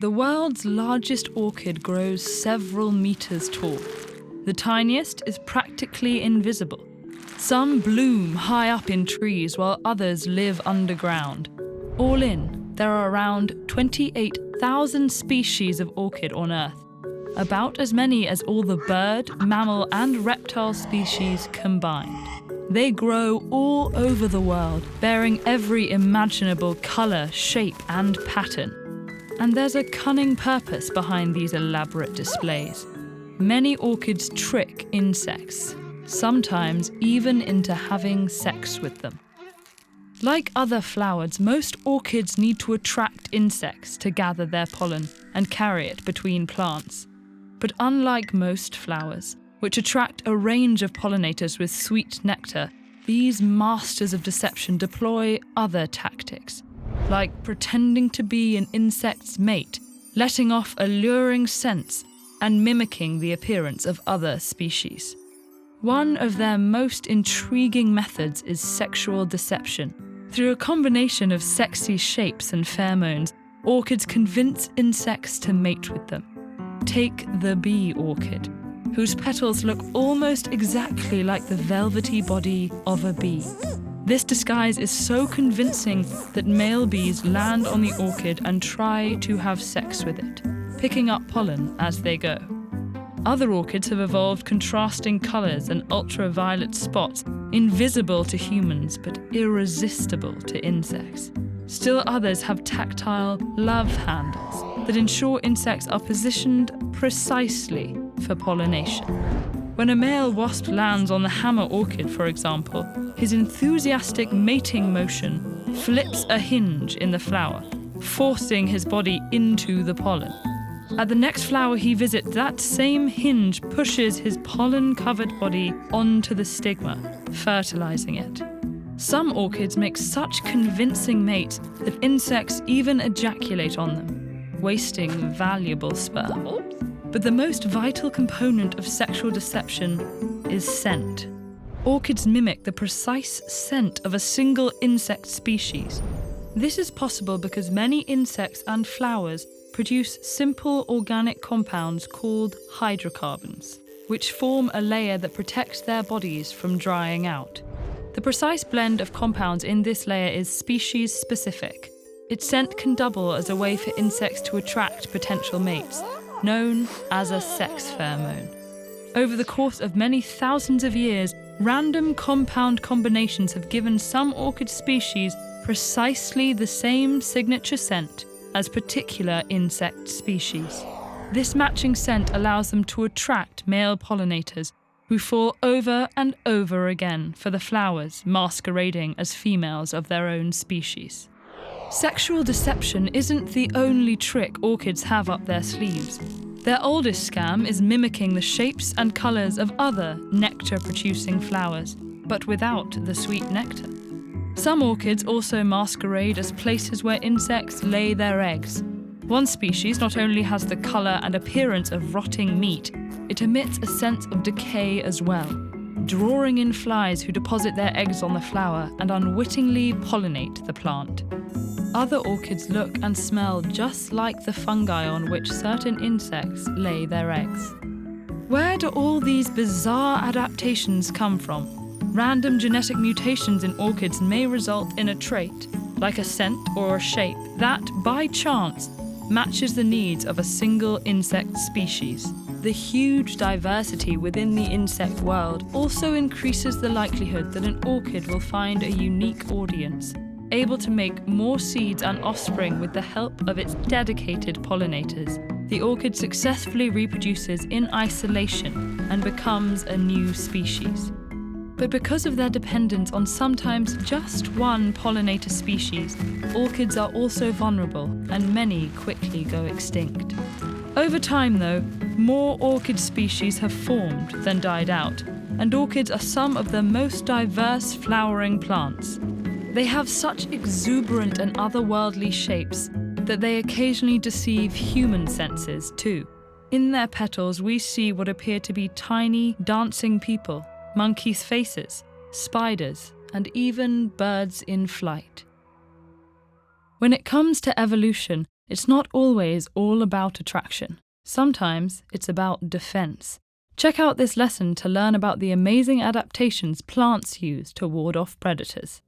The world's largest orchid grows several meters tall. The tiniest is practically invisible. Some bloom high up in trees while others live underground. All in, there are around 28,000 species of orchid on Earth, about as many as all the bird, mammal and reptile species combined. They grow all over the world, bearing every imaginable colour, shape and pattern. And there's a cunning purpose behind these elaborate displays. Many orchids trick insects, sometimes even into having sex with them. Like other flowers, most orchids need to attract insects to gather their pollen and carry it between plants. But unlike most flowers, which attract a range of pollinators with sweet nectar, these masters of deception deploy other tactics, like pretending to be an insect's mate, letting off alluring scents, and mimicking the appearance of other species. One of their most intriguing methods is sexual deception. Through a combination of sexy shapes and pheromones, orchids convince insects to mate with them. Take the bee orchid, whose petals look almost exactly like the velvety body of a bee. This disguise is so convincing that male bees land on the orchid and try to have sex with it, picking up pollen as they go. Other orchids have evolved contrasting colours and ultraviolet spots, invisible to humans but irresistible to insects. Still others have tactile love handles that ensure insects are positioned precisely for pollination. When a male wasp lands on the hammer orchid, for example, his enthusiastic mating motion flips a hinge in the flower, forcing his body into the pollen. At the next flower he visits, that same hinge pushes his pollen-covered body onto the stigma, fertilizing it. Some orchids make such convincing mates that insects even ejaculate on them, wasting valuable sperm. But the most vital component of sexual deception is scent. Orchids mimic the precise scent of a single insect species. This is possible because many insects and flowers produce simple organic compounds called hydrocarbons, which form a layer that protects their bodies from drying out. The precise blend of compounds in this layer is species-specific. Its scent can double as a way for insects to attract potential mates, known as a sex pheromone. Over the course of many thousands of years, random compound combinations have given some orchid species precisely the same signature scent as particular insect species. This matching scent allows them to attract male pollinators who fall over and over again for the flowers masquerading as females of their own species. Sexual deception isn't the only trick orchids have up their sleeves. Their oldest scam is mimicking the shapes and colours of other nectar-producing flowers, but without the sweet nectar. Some orchids also masquerade as places where insects lay their eggs. One species not only has the colour and appearance of rotting meat, it emits a sense of decay as well, drawing in flies who deposit their eggs on the flower and unwittingly pollinate the plant. Other orchids look and smell just like the fungi on which certain insects lay their eggs. Where do all these bizarre adaptations come from? Random genetic mutations in orchids may result in a trait, like a scent or a shape, that, by chance, matches the needs of a single insect species. The huge diversity within the insect world also increases the likelihood that an orchid will find a unique audience, able to make more seeds and offspring with the help of its dedicated pollinators. The orchid successfully reproduces in isolation and becomes a new species. But because of their dependence on sometimes just one pollinator species, orchids are also vulnerable and many quickly go extinct. Over time, though, more orchid species have formed than died out, and orchids are some of the most diverse flowering plants. They have such exuberant and otherworldly shapes that they occasionally deceive human senses too. In their petals, we see what appear to be tiny, dancing people, monkeys' faces, spiders, and even birds in flight. When it comes to evolution, It's not always all about attraction. Sometimes it's about defense. Check out this lesson to learn about the amazing adaptations plants use to ward off predators.